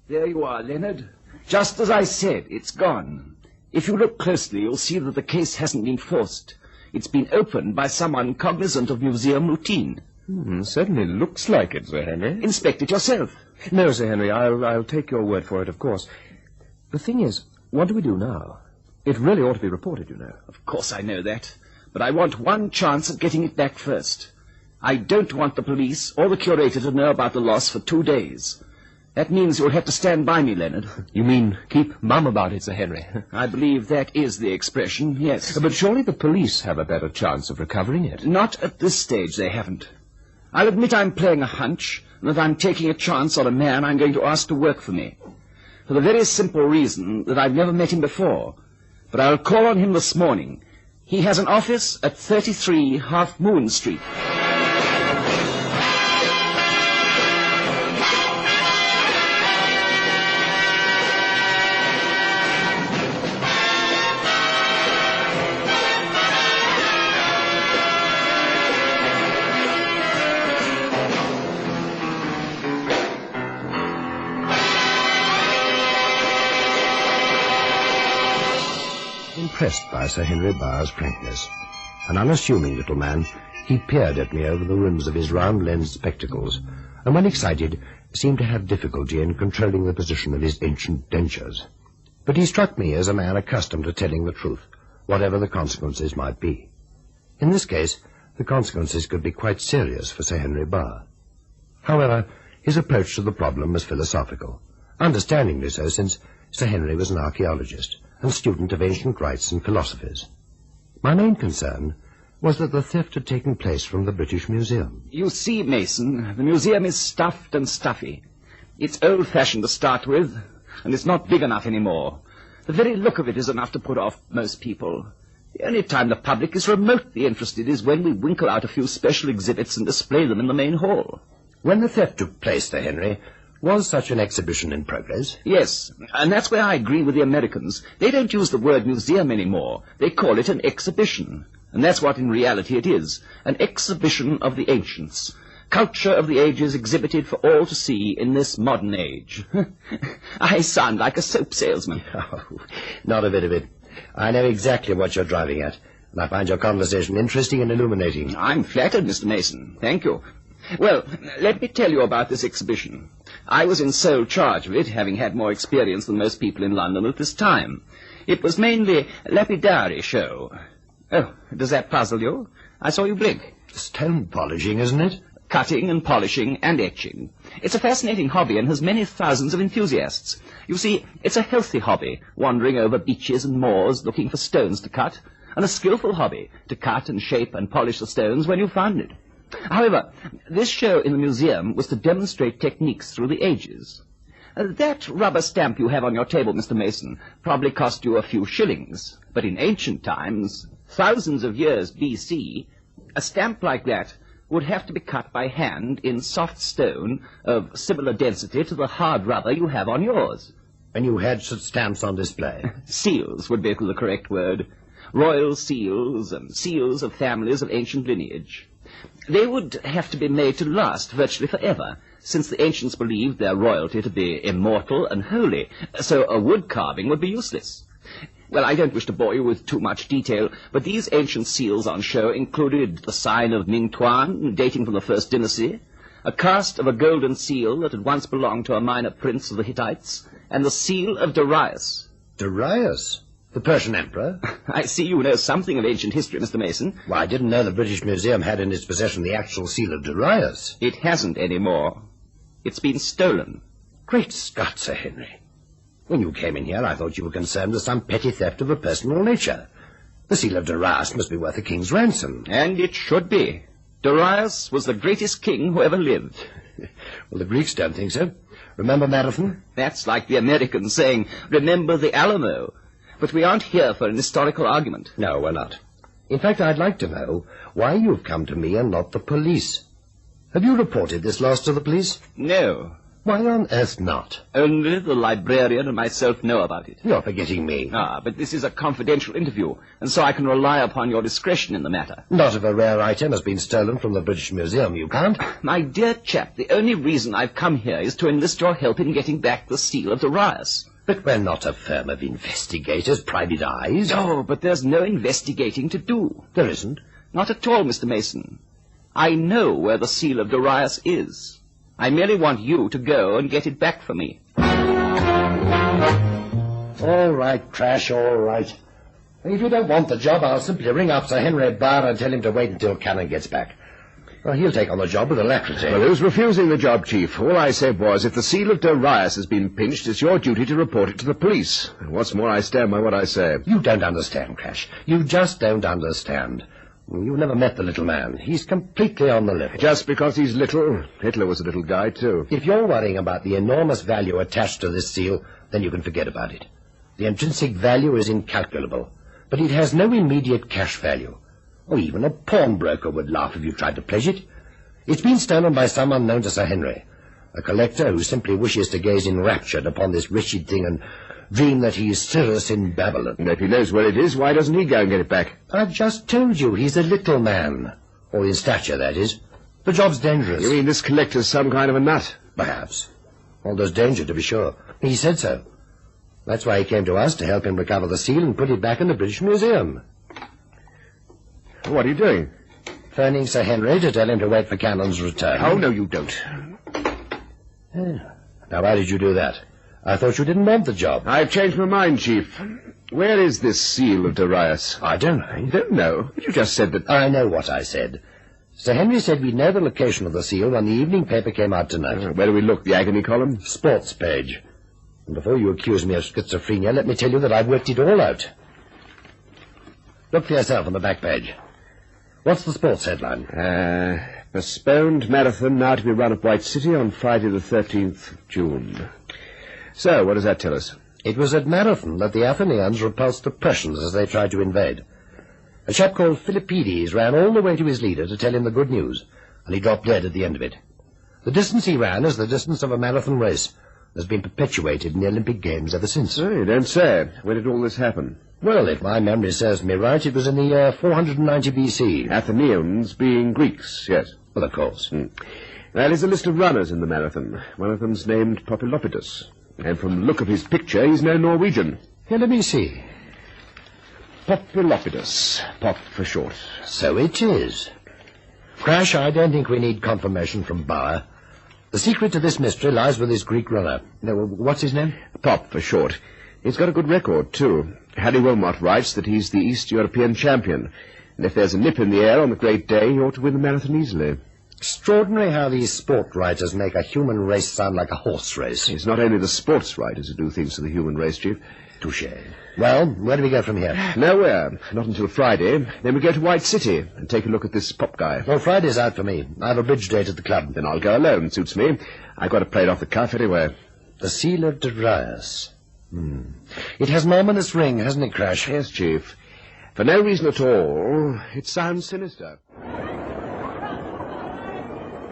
There you are, Leonard. Just as I said, it's gone. If you look closely, you'll see that the case hasn't been forced. It's been opened by someone cognizant of museum routine. Certainly looks like it, Sir Henry. Inspect it yourself. No, Sir Henry, I'll take your word for it, of course. The thing is, what do we do now? It really ought to be reported, you know. Of course I know that. But I want one chance at getting it back first. I don't want the police or the curator to know about the loss for 2 days. That means you'll have to stand by me, Leonard. You mean keep mum about it, Sir Henry? I believe that is the expression, yes. But surely the police have a better chance of recovering it. Not at this stage, they haven't. I'll admit I'm playing a hunch, and that I'm taking a chance on a man I'm going to ask to work for me. For the very simple reason that I've never met him before. But I'll call on him this morning. He has an office at 33 Half Moon Street. Impressed by Sir Henry Barr's frankness. An unassuming little man, he peered at me over the rims of his round-lensed spectacles, and when excited, seemed to have difficulty in controlling the position of his ancient dentures. But he struck me as a man accustomed to telling the truth, whatever the consequences might be. In this case, the consequences could be quite serious for Sir Henry Barr. However, his approach to the problem was philosophical, understandingly so, since Sir Henry was an archaeologist and student of ancient rites and philosophies. My main concern was that the theft had taken place from the British Museum. You see, Mason, the museum is stuffed and stuffy. It's old-fashioned to start with, and it's not big enough anymore. The very look of it is enough to put off most people. The only time the public is remotely interested is when we winkle out a few special exhibits and display them in the main hall. When the theft took place, Sir Henry, was such an exhibition in progress? Yes, and that's where I agree with the Americans. They don't use the word museum anymore. They call it an exhibition. And that's what in reality it is, an exhibition of the ancients. Culture of the ages exhibited for all to see in this modern age. I sound like a soap salesman. Oh, not a bit of it. I know exactly what you're driving at, and I find your conversation interesting and illuminating. I'm flattered, Mr. Mason. Thank you. Well, let me tell you about this exhibition. I was in sole charge of it, having had more experience than most people in London at this time. It was mainly a lapidary show. Oh, does that puzzle you? I saw you blink. Stone polishing, isn't it? Cutting and polishing and etching. It's a fascinating hobby and has many thousands of enthusiasts. You see, it's a healthy hobby, wandering over beaches and moors looking for stones to cut, and a skillful hobby, to cut and shape and polish the stones when you've found it. However, this show in the museum was to demonstrate techniques through the ages. That rubber stamp you have on your table, Mr. Mason, probably cost you a few shillings. But in ancient times, thousands of years B.C., a stamp like that would have to be cut by hand in soft stone of similar density to the hard rubber you have on yours. And you had such stamps on display? Seals would be the correct word. Royal seals and seals of families of ancient lineage. They would have to be made to last virtually forever, since the ancients believed their royalty to be immortal and holy, so a wood carving would be useless. Well, I don't wish to bore you with too much detail, but these ancient seals on show included the sign of Ming Tuan, dating from the First Dynasty, a cast of a golden seal that had once belonged to a minor prince of the Hittites, and the seal of Darius. Darius? The Persian emperor? I see you know something of ancient history, Mr. Mason. Well, I didn't know the British Museum had in its possession the actual seal of Darius. It hasn't anymore. It's been stolen. Great Scott, Sir Henry. When you came in here, I thought you were concerned with some petty theft of a personal nature. The seal of Darius must be worth a king's ransom. And it should be. Darius was the greatest king who ever lived. Well, the Greeks don't think so. Remember Marathon? That's like the Americans saying, remember the Alamo. But we aren't here for an historical argument. No, we're not. In fact, I'd like to know why you've come to me and not the police. Have you reported this loss to the police? No. Why on earth not? Only the librarian and myself know about it. You're forgetting me. But this is a confidential interview, and so I can rely upon your discretion in the matter. Not if a rare item has been stolen from the British Museum, you can't. My dear chap, the only reason I've come here is to enlist your help in getting back the seal of Dorian. But we're not a firm of investigators, private eyes. Oh, but there's no investigating to do. There isn't? Not at all, Mr. Mason. I know where the seal of Dorian is. I merely want you to go and get it back for me. All right, Crash, all right. If you don't want the job, I'll simply ring up Sir Henry Barr and tell him to wait until Cannon gets back. Well, he'll take on the job with alacrity. Well, who's refusing the job, Chief? All I said was, if the seal of Dorian has been pinched, it's your duty to report it to the police. And what's more, I stand by what I say. You don't understand, Crash. You just don't understand. You've never met the little man. He's completely on the level. Just because he's little, Hitler was a little guy, too. If you're worrying about the enormous value attached to this seal, then you can forget about it. The intrinsic value is incalculable, but it has no immediate cash value. Or even a pawnbroker would laugh if you tried to pledge it. It's been stolen by some unknown to Sir Henry, a collector who simply wishes to gaze enraptured upon this wretched thing and dream that he is Cyrus in Babylon. And if he knows where it is, why doesn't he go and get it back? I've just told you he's a little man. Or in stature, that is. The job's dangerous. You mean this collector's some kind of a nut? Perhaps. Well, there's danger, to be sure. He said so. That's why he came to us, to help him recover the seal and put it back in the British Museum. What are you doing? Phoning Sir Henry to tell him to wait for Cannon's return. Oh, no, you don't. Now, why did you do that? I thought you didn't want the job. I've changed my mind, Chief. Where is this seal of Dorian? I don't know. You don't know? But you just said that... I know what I said. Sir Henry said we'd know the location of the seal when the evening paper came out tonight. Where do we look? The agony column? Sports page. And before you accuse me of schizophrenia, let me tell you that I've worked it all out. Look for yourself on the back page. What's the sports headline? Postponed marathon now to be run at White City on Friday the 13th of June. So, what does that tell us? It was at Marathon that the Athenians repulsed the Prussians as they tried to invade. A chap called Philippides ran all the way to his leader to tell him the good news, and he dropped dead at the end of it. The distance he ran is the distance of a marathon race. Has been perpetuated in the Olympic Games ever since. Oh, you don't say. When did all this happen? Well, if my memory serves me right, it was in the year 490 B.C. Athenians being Greeks, yes. Well, of course. There is a list of runners in the marathon. One of them's named Populopidus. And from the look of his picture, he's no Norwegian. Here, let me see. Populopidus. Pop for short. So it is. Crash, I don't think we need confirmation from Bauer. The secret to this mystery lies with this Greek runner. No, what's his name? Pop for short. He's got a good record, too. Harry Wilmot writes that he's the East European champion. And if there's a nip in the air on the great day, he ought to win the marathon easily. Extraordinary how these sport writers make a human race sound like a horse race. It's not only the sports writers who do things to the human race, Chief. Touché. Well, where do we go from here? Nowhere. Not until Friday. Then we go to White City and take a look at this Pop guy. Well, Friday's out for me. I have a bridge date at the club. Then I'll go alone. Suits me. I've got to play it off the cuff anyway. The seal of Dorian. It has an ominous ring, hasn't it, Crash? Yes, Chief. For no reason at all, it sounds sinister.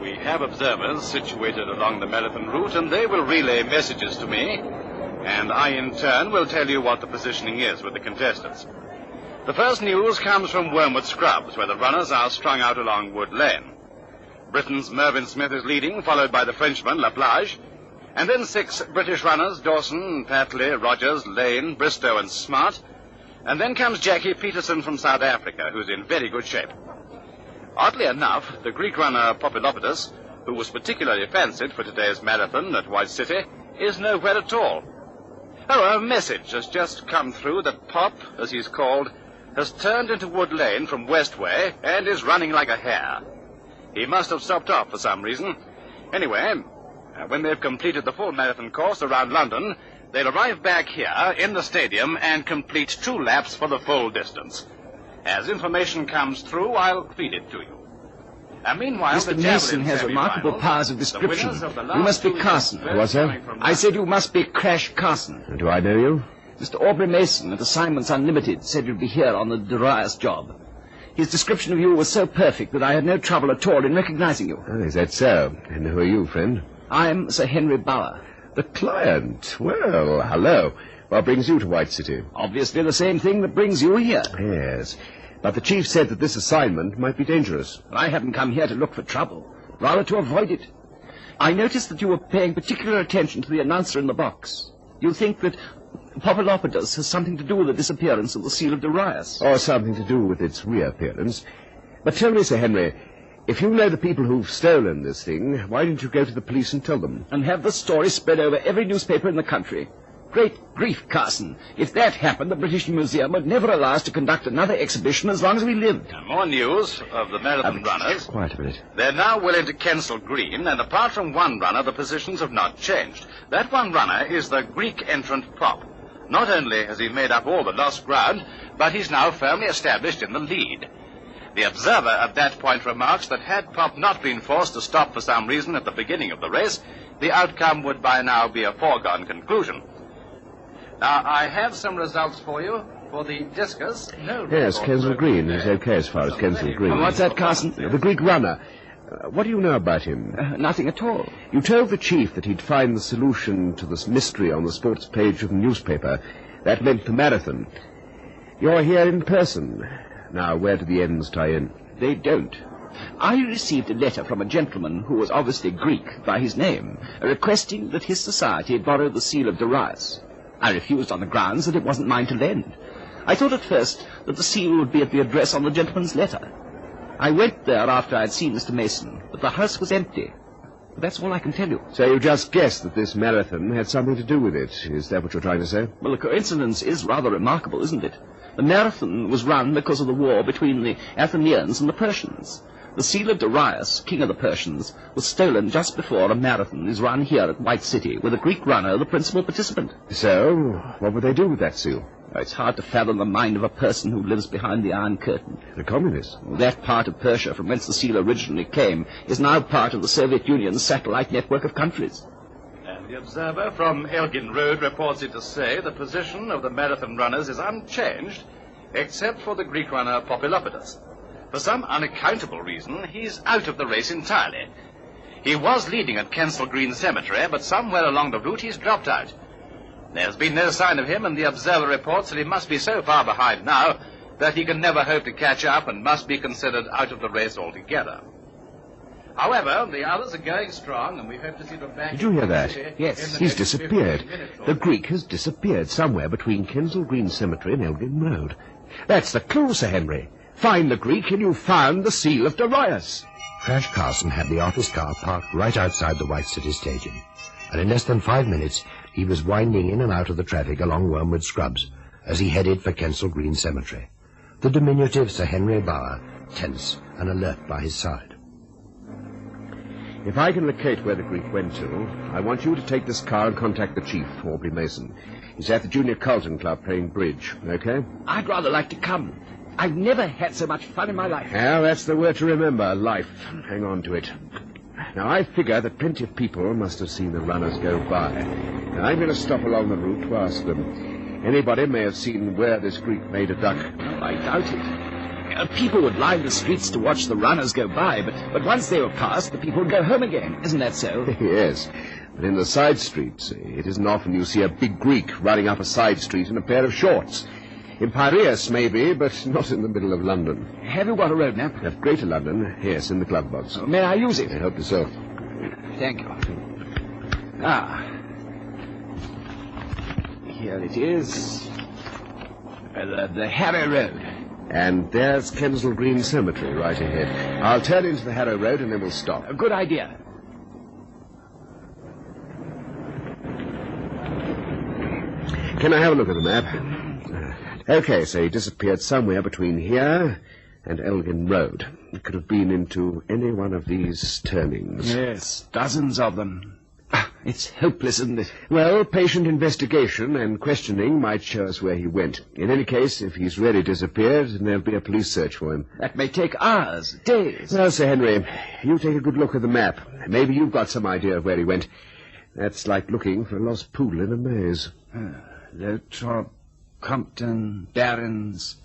We have observers situated along the marathon route, and they will relay messages to me, and I, in turn, will tell you what the positioning is with the contestants. The first news comes from Wormwood Scrubs, where the runners are strung out along Wood Lane. Britain's Mervyn Smith is leading, followed by the Frenchman, Laplage, and then 6 British runners, Dawson, Patley, Rogers, Lane, Bristow, and Smart, and then comes Jackie Peterson from South Africa, who's in very good shape. Oddly enough, the Greek runner Populopidus, who was particularly fancied for today's marathon at White City, is nowhere at all. Oh, a message has just come through that Pop, as he's called, has turned into Wood Lane from Westway and is running like a hare. He must have stopped off for some reason. Anyway, when they've completed the full marathon course around London, they'll arrive back here in the stadium and complete 2 laps for the full distance. As information comes through, I'll feed it to you. Meanwhile, Mr. Mason has remarkable powers of description. You must be Carson. What's that? I said you must be Crash Carson. Do I know you? Mr. Aubrey Mason at Assignments Unlimited said you'd be here on the Dorian job. His description of you was so perfect that I had no trouble at all in recognizing you. Oh, is that so? And who are you, friend? I'm Sir Henry Bower. The client. Well, hello. What brings you to White City? Obviously the same thing that brings you here. Yes. But the chief said that this assignment might be dangerous. I haven't come here to look for trouble, rather to avoid it. I noticed that you were paying particular attention to the announcer in the box. You think that Populopodus has something to do with the disappearance of the seal of Darius? Or something to do with its reappearance. But tell me, Sir Henry, if you know the people who've stolen this thing, why didn't you go to the police and tell them? And have the story spread over every newspaper in the country. Great grief, Carson. If that happened, the British Museum would never allow us to conduct another exhibition as long as we lived. More news of the marathon runners. Quiet a minute. They're now willing to Kensal Green, and apart from one runner, the positions have not changed. That one runner is the Greek entrant Pop. Not only has he made up all the lost ground, but he's now firmly established in the lead. The Observer at that point remarks that had Pop not been forced to stop for some reason at the beginning of the race, the outcome would by now be a foregone conclusion. Now, I have some results for you. For the discus, no... Yes, Kensal Green is okay as far as Kensal Green. And what's that, Carson? The Greek runner. What do you know about him? Nothing at all. You told the chief that he'd find the solution to this mystery on the sports page of the newspaper. That meant the marathon. You're here in person. Now, where do the ends tie in? They don't. I received a letter from a gentleman who was obviously Greek by his name, requesting that his society borrow the seal of Darius. I refused on the grounds that it wasn't mine to lend. I thought at first that the seal would be at the address on the gentleman's letter. I went there after I'd seen Mr. Mason, but the house was empty. That's all I can tell you. So you just guessed that this marathon had something to do with it. Is that what you're trying to say? Well, the coincidence is rather remarkable, isn't it? The marathon was run because of the war between the Athenians and the Persians. The seal of Darius, king of the Persians, was stolen just before a marathon is run here at White City, with a Greek runner the principal participant. So, what would they do with that seal? It's hard to fathom the mind of a person who lives behind the Iron Curtain. The communists? That part of Persia from whence the seal originally came is now part of the Soviet Union's satellite network of countries. And the Observer from Elgin Road reports it to say the position of the marathon runners is unchanged, except for the Greek runner Populopodus. For some unaccountable reason, he's out of the race entirely. He was leading at Kensal Green Cemetery, but somewhere along the route he's dropped out. There's been no sign of him, and the Observer reports that he must be so far behind now that he can never hope to catch up and must be considered out of the race altogether. However, the others are going strong, and we hope to see them back... Did you hear that? Yes, he's disappeared. The Greek has disappeared somewhere between Kensal Green Cemetery and Elgin Road. That's the clue, Sir Henry. Find the Greek and you've found the seal of Darius. Crash Carson had the office car parked right outside the White City Stadium, and in less than 5 minutes he was winding in and out of the traffic along Wormwood Scrubs as he headed for Kensal Green Cemetery, the diminutive Sir Henry Bower tense and alert by his side. If I can locate where the Greek went to, I want you to take this car and contact the chief, Aubrey Mason. He's at the Junior Carlton Club playing bridge, okay? I'd rather like to come. I've never had so much fun in my life. Well, that's the word to remember, life. Hang on to it. Now, I figure that plenty of people must have seen the runners go by. Now, I'm going to stop along the route to ask them. Anybody may have seen where this Greek made a duck. No, I doubt it. People would line the streets to watch the runners go by, but once they were past, the people would go home again. Isn't that so? Yes, but in the side streets, it isn't often you see a big Greek running up a side street in a pair of shorts. In Piraeus, maybe, but not in the middle of London. Have you got a road map? Of Greater London, yes, in the glove box. May I use it? I hope so. Thank you. Ah. Here it is. The Harrow Road. And there's Kensal Green Cemetery right ahead. I'll turn into the Harrow Road and then we'll stop. A good idea. Can I have a look at the map? Okay, so he disappeared somewhere between here and Elgin Road. It could have been into any one of these turnings. Yes, dozens of them. It's hopeless, isn't it? Well, patient investigation and questioning might show us where he went. In any case, if he's really disappeared, then there'll be a police search for him. That may take hours, days. Well, Sir Henry, you take a good look at the map. Maybe you've got some idea of where he went. That's like looking for a lost poodle in a maze. Lothrop, Compton, Barons.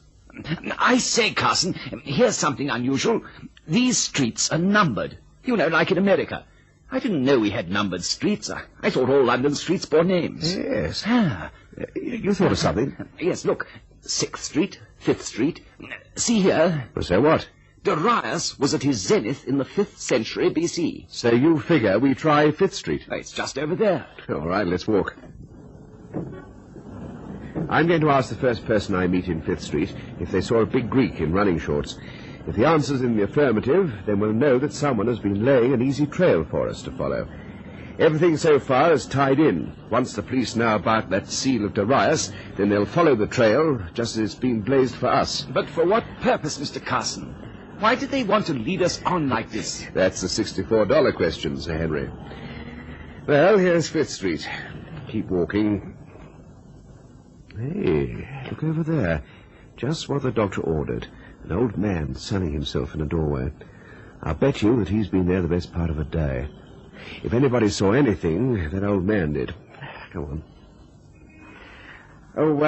I say, Carson, here's something unusual. These streets are numbered. You know, like in America. I didn't know we had numbered streets. I thought all London streets bore names. Yes. You thought of something? Yes, look. 6th Street, 5th Street. See here. So what? Darius was at his zenith in the 5th century B.C. So you figure we try 5th Street? It's just over there. All right, let's walk. I'm going to ask the first person I meet in 5th Street if they saw a big Greek in running shorts. If the answer's in the affirmative, then we'll know that someone has been laying an easy trail for us to follow. Everything so far is tied in. Once the police know about that seal of Darius, then they'll follow the trail just as it's been blazed for us. But for what purpose, Mr. Carson? Why did they want to lead us on like this? That's the $64 question, Sir Henry. Well, here's 5th Street. Keep walking. Hey, look over there. Just what the doctor ordered. An old man sunning himself in a doorway. I'll bet you that he's been there the best part of a day. If anybody saw anything, that old man did. Come on. Oh,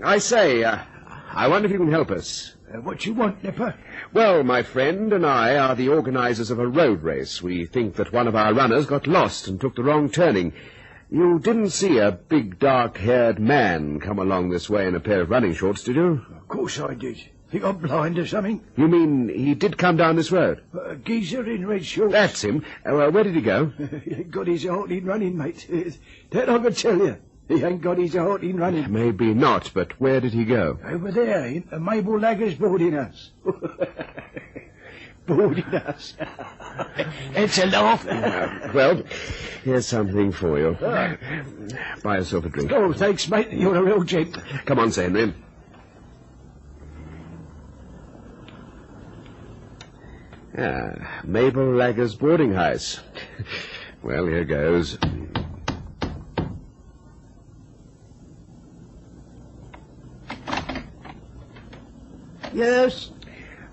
I say, I wonder if you can help us. What you want, Nipper? Well, my friend and I are the organisers of a road race. We think that one of our runners got lost and took the wrong turning. You didn't see a big, dark-haired man come along this way in a pair of running shorts, did you? Of course I did. Think I'm blind or something? You mean he did come down this road? A geezer in red shorts. That's him. Where did he go? He ain't got his heart in running, mate. That I can tell you. He ain't got his heart in running. Maybe not, but where did he go? Over there, in Mabel Lagger's boarding house. Boarding house. It's a laugh. Well, here's something for you. Buy yourself a drink. Oh, thanks, mate. You're a real gent. Come on, Sir Henry. Mabel Lagger's boarding house. Well, here goes. Yes?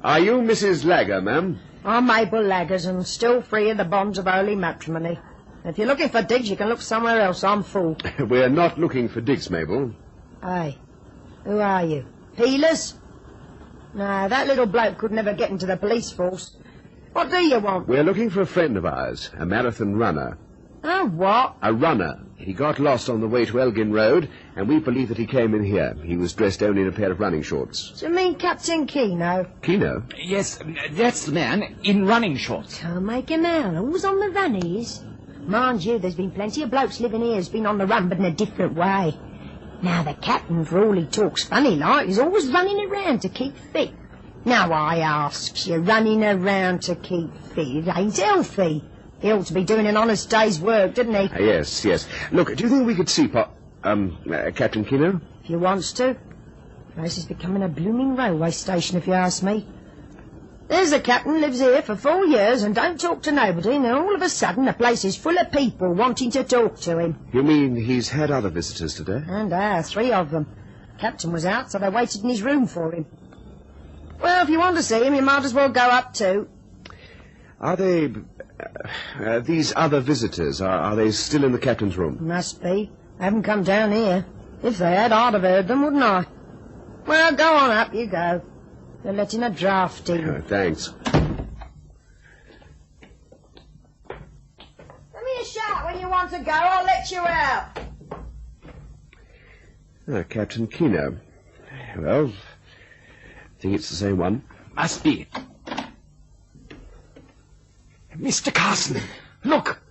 Are you Mrs. Lagger, ma'am? I'm Mabel Laggers and still free of the bonds of holy matrimony. If you're looking for digs, you can look somewhere else. I'm full. We're not looking for digs, Mabel. Hey, who are you? Peelers? No, that little bloke could never get into the police force. What do you want? We're looking for a friend of ours, a marathon runner. Oh, what? A runner. He got lost on the way to Elgin Road, and we believe that he came in here. He was dressed only in a pair of running shorts. Do you mean Captain Keno? Keno? Yes, that's the man in running shorts. Can't make him out. Who's on the run, he is? Mind you, there's been plenty of blokes living here who's been on the run, but in a different way. Now, the captain, for all he talks funny like, is always running around to keep fit. Now, I asks you, running around to keep fit, it ain't healthy. He ought to be doing an honest day's work, didn't he? Yes, yes. Look, do you think we could see Captain Keno? If you wants to. The place is becoming a blooming railway station, if you ask me. There's the captain, lives here for 4 years and don't talk to nobody, and then all of a sudden the place is full of people wanting to talk to him. You mean he's had other visitors today? And 3 of them. Captain was out, so they waited in his room for him. Well, if you want to see him, you might as well go up too. Are they... these other visitors, are they still in the captain's room? Must be. They haven't come down here. If they had, I'd have heard them, wouldn't I? Well, go on up, you go. They're letting a draft in. Thanks. Give me a shout when you want to go. I'll let you out. Captain Keno. Well, I think it's the same one. Must be. Mr. Carson, look!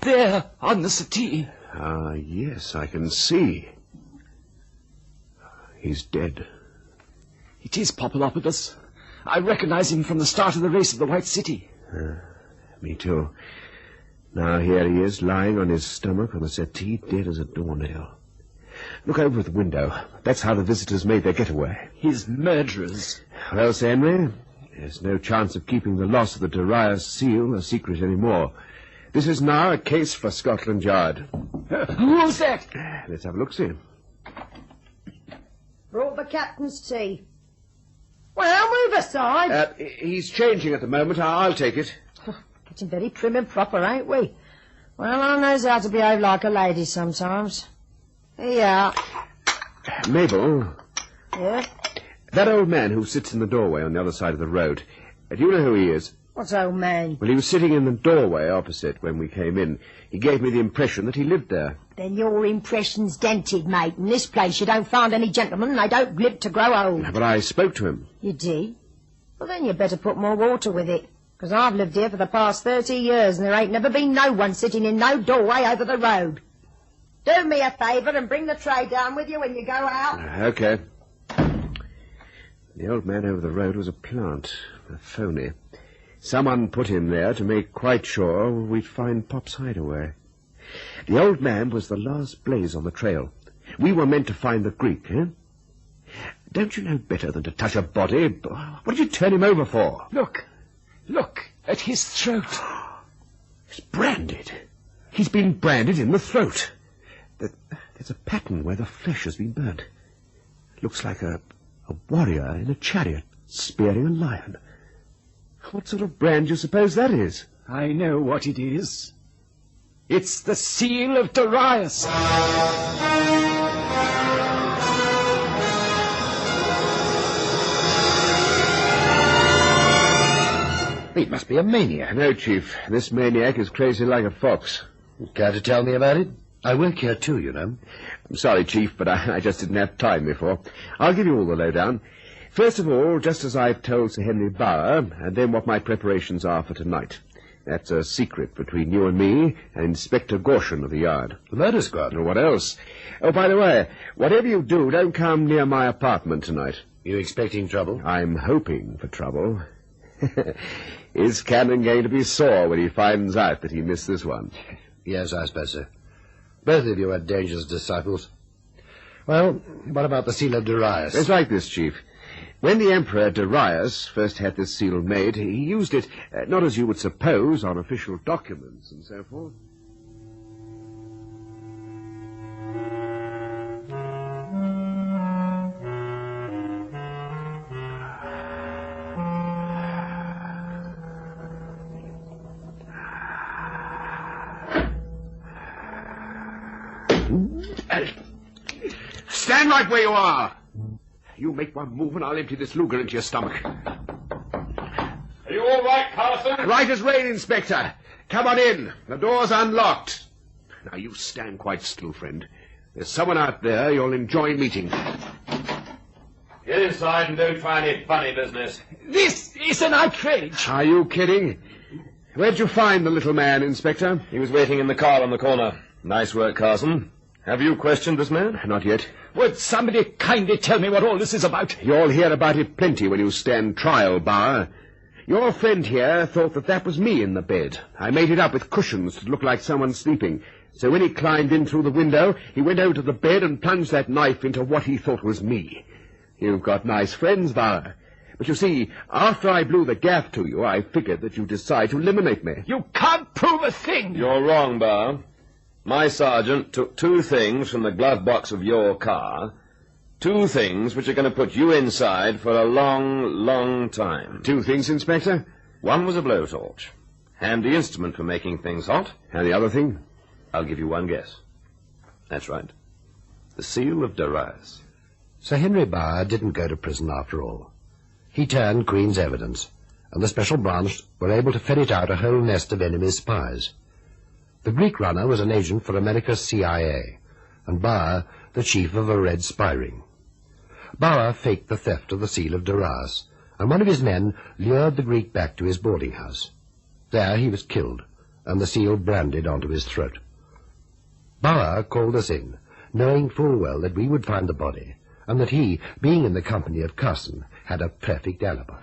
There, on the settee. Ah, yes, I can see. He's dead. It is Popolopoulos. I recognize him from the start of the race at the White City. Me too. Now here he is, lying on his stomach on the settee, dead as a doornail. Look over at the window. That's how the visitors made their getaway. His murderers. Well, Sir Henry, there's no chance of keeping the loss of the Darius seal a secret anymore. This is now a case for Scotland Yard. Who's that? Let's have a look, see. Brought the captain's tea. Well, move aside. He's changing at the moment. I'll take it. Getting very prim and proper, ain't we? Well, I knows how to behave like a lady sometimes. Here you are. Mabel. Yeah? That old man who sits in the doorway on the other side of the road. Do you know who he is? What's old man? Well, he was sitting in the doorway opposite when we came in. He gave me the impression that he lived there. Then your impression's dented, mate. In this place you don't find any gentlemen, and they don't live to grow old. But I spoke to him. You did? Well, then you better put more water with it. Because I've lived here for the past 30 years, and there ain't never been no one sitting in no doorway over the road. Do me a favour and bring the tray down with you when you go out. Okay. The old man over the road was a plant, a phony. Someone put him there to make quite sure we'd find Pop's hideaway. The old man was the last blaze on the trail. We were meant to find the Greek, eh? Don't you know better than to touch a body? What did you turn him over for? Look at his throat. It's branded. He's been branded in the throat. There's a pattern where the flesh has been burnt. Looks like a warrior in a chariot spearing a lion. What sort of brand do you suppose that is? I know what it is. It's the seal of Dorian. He must be a maniac. No, Chief. This maniac is crazy like a fox. Care to tell me about it? I work here too, you know. I'm sorry, Chief, but I just didn't have time before. I'll give you all the lowdown. First of all, just as I've told Sir Henry Bauer, and then what my preparations are for tonight. That's a secret between you and me and Inspector Gorshin of the Yard. The murder squad? What else? Oh, by the way, whatever you do, don't come near my apartment tonight. You expecting trouble? I'm hoping for trouble. Is Cannon going to be sore when he finds out that he missed this one? Yes, I suppose so. Both of you are dangerous disciples. Well, what about the seal of Darius? It's like this, Chief. When the Emperor Darius first had this seal made, he used it, not as you would suppose, on official documents and so forth. Stand right where you are. You make one move and I'll empty this Luger into your stomach. Are you all right, Carson? Right as rain, Inspector. Come on in. The door's unlocked. Now, you stand quite still, friend. There's someone out there you'll enjoy meeting. Get inside and don't try any funny business. This is an outrage. Are you kidding? Where'd you find the little man, Inspector? He was waiting in the car on the corner. Nice work, Carson. Have you questioned this man? Not yet. Would somebody kindly tell me what all this is about? You'll hear about it plenty when you stand trial, Bauer. Your friend here thought that was me in the bed. I made it up with cushions to look like someone sleeping. So when he climbed in through the window, he went over to the bed and plunged that knife into what he thought was me. You've got nice friends, Bauer. But you see, after I blew the gaff to you, I figured that you'd decide to eliminate me. You can't prove a thing. You're wrong, Bauer. My sergeant took two things from the glove box of your car. Two things which are going to put you inside for a long, long time. Two things, Inspector? One was a blowtorch. Handy instrument for making things hot. And the other thing? I'll give you one guess. That's right. The seal of Darius. Sir Henry Bauer didn't go to prison after all. He turned Queen's evidence, and the special branch were able to ferret out a whole nest of enemy spies. The Greek runner was an agent for America's CIA, and Bauer the chief of a red spy ring. Bauer faked the theft of the seal of Darius, and one of his men lured the Greek back to his boarding house. There he was killed, and the seal branded onto his throat. Bauer called us in, knowing full well that we would find the body, and that he, being in the company of Carson, had a perfect alibi.